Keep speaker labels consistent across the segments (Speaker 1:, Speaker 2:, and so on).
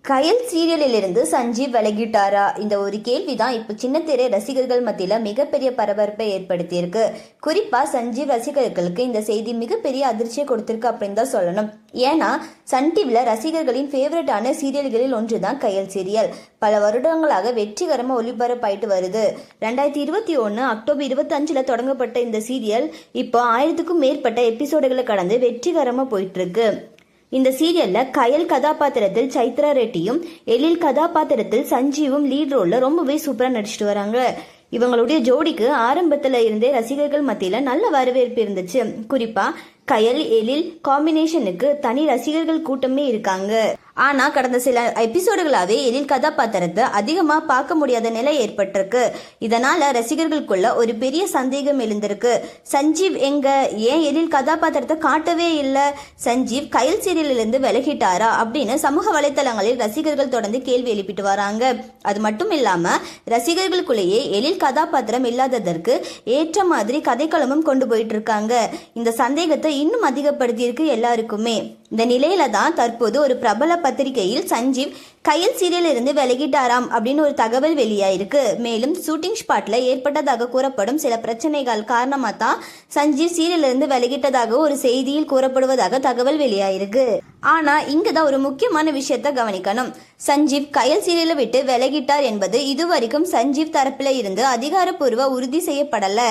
Speaker 1: கயல் சீரியலிலிருந்து சஞ்சீவ் விலகிட்டாரா? இந்த ஒரு கேள்விதான் இப்போ சின்னத்திரை ரசிகர்கள் மத்தியில மிகப்பெரிய பரபரப்பை ஏற்படுத்தியிருக்கு. குறிப்பா சஞ்சீவ் ரசிகர்களுக்கு இந்த செய்தி மிகப்பெரிய அதிர்ச்சியை கொடுத்திருக்கு அப்படின்னு தான் சொல்லணும். ஏன்னா சன் டிவில ரசிகர்களின் ஃபேவரட்டான சீரியல்களில் ஒன்றுதான் கயல் சீரியல். பல வருடங்களாக வெற்றிகரமா ஒளிபரப்பாயிட்டு வருது. 2021 அக்டோபர் 25 தொடங்கப்பட்ட இந்த சீரியல் இப்போ 1000க்கும் மேற்பட்ட எபிசோடுகளை கடந்து வெற்றிகரமா போயிட்டு இருக்கு. இந்த சீரியல்ல கயல் கதாபாத்திரத்தில் சைத்ரா ரெட்டியும் எழில் கதாபாத்திரத்தில் சஞ்சீவும் லீட் ரோல்ல ரொம்பவே சூப்பரா நடிச்சிட்டு வராங்க. இவங்களுடைய ஜோடிக்கு ஆரம்பத்துல இருந்தே ரசிகர்கள் மத்தியில நல்ல வரவேற்பு இருந்துச்சு. குறிப்பா கயல் எழில் காம்பினேஷனுக்கு தனி ரசிகர்கள் கூட்டமே இருக்காங்க. ஆனா கடந்த சில எபிசோடுகளாவே எழில் கதாபாத்திரத்தை அதிகமா பார்க்க முடியாத நிலை ஏற்பட்டிருக்கு. இதனால ரசிகர்களுக்குள்ள ஒரு பெரிய சந்தேகம் எழுந்திருக்கு. சஞ்சீவ் எங்க? ஏன் எழில் கதாபாத்திரத்தை காட்டவே இல்லை? சஞ்சீவ் கயல் சீரியலிருந்து விலகிட்டாரா அப்படின்னு சமூக வலைத்தளங்களில் ரசிகர்கள் தொடர்ந்து கேள்வி எழுப்பிட்டு வராங்க. அது மட்டும் இல்லாம ரசிகர்களுக்குள்ளேயே எழில் கதாபாத்திரம் இல்லாததற்கு ஏற்ற மாதிரி கதைக்களமும் கொண்டு போயிட்டு இருக்காங்க. இந்த சந்தேகத்தை இன்னும் அதிகப்படுத்தியிருக்கு எல்லாருக்குமே. இந்த நிலையில தான் தற்போது ஒரு பிரபல பத்திரிகையில் சஞ்சீவ் கயல் சீரியல் இருந்து விலகிட்டாராம் அப்படின்னு ஒரு தகவல் வெளியாயிருக்கு. மேலும் ஷூட்டிங் ஸ்பாட்ல ஏற்பட்டதாக கூறப்படும் சில பிரச்சனைகள் காரணமா தான் சஞ்சீவ் சீரியல் இருந்து விலகிட்டதாக ஒரு செய்தியில் கூறப்படுவதாக தகவல் வெளியாயிருக்கு. ஆனா இங்கதான் ஒரு முக்கியமான விஷயத்த கவனிக்கணும். சஞ்சீவ் கயல் சீரியலை விட்டு விலகிட்டார் என்பது இதுவரைக்கும் சஞ்சீவ் தரப்புல இருந்து அதிகாரப்பூர்வ உறுதி செய்யப்படல.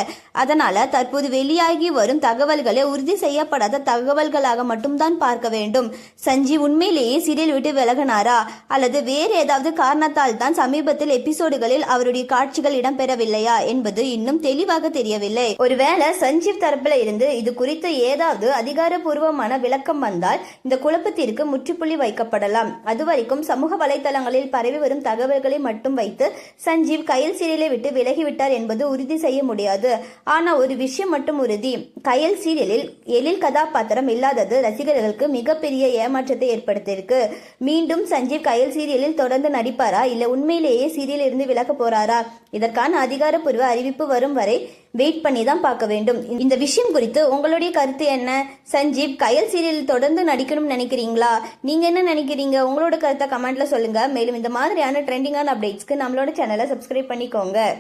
Speaker 1: அதனால தற்போது வெளியாகி வரும் தகவல்களை உறுதி செய்யப்படாத தகவல்களாக மட்டும்தான் பார்க்க வேண்டும். சஞ்சீவ் உண்மையிலேயே சீரியல் விட்டு விலகினாரா அல்லது வேறு ஏதாவது காரணத்தால் தான் சமீபத்தில் எபிசோடுகளில் அவருடைய காட்சிகள் இடம்பெறவில்லையா என்பது இன்னும் தெளிவாக தெரியவில்லை. ஒருவேளை சஞ்சீவ் தரப்புல இருந்து இது குறித்து ஏதாவது அதிகாரப்பூர்வமான விளக்கம் வந்தால் இந்த குழப்பத்திற்கு முற்றுப்புள்ளி வைக்கப்படலாம். அதுவரைக்கும் சமூக வலைதளங்களில் பரவி வரும் தகவல்களை மட்டும் வைத்து சஞ்சீவ் கயல் சீரியலை விட்டு விலகிவிட்டார் என்பது உறுதி செய்ய முடியாது. ஆனா ஒரு விஷயம் மட்டும் உறுதி. கயல் சீரியலில் எழில் கதாபாத்திரம் இல்லாதது ரசிகர்களுக்கு மிகப்பெரிய ஏமாற்றத்தை ஏற்படுத்தியிருக்கு. மீண்டும் சஞ்சீவ் கயல் சீரியலில் தொடர்ந்து நடிப்பாரா இல்ல உண்மையிலேயே சீரியல் இருந்து விலக போறாரா? இதற்கான அதிகாரப்பூர்வ அறிவிப்பு வரும் வரை வெயிட் பண்ணி தான் பார்க்க வேண்டும். இந்த விஷயம் குறித்து உங்களுடைய கருத்து என்ன? சஞ்சீவ் கயல் சீரியலில் தொடர்ந்து நடிக்கணும்னு நினைக்கிறீங்களா? நீங்க என்ன நினைக்கிறீங்க? உங்களோட கருத்தை கமெண்ட்ல சொல்லுங்க. மேலும் இந்த மாதிரியான ட்ரெண்டிங்கான அப்டேட்ஸ்க்கு நம்மளோட சேனலை சப்ஸ்கிரைப் பண்ணிக்கோங்க.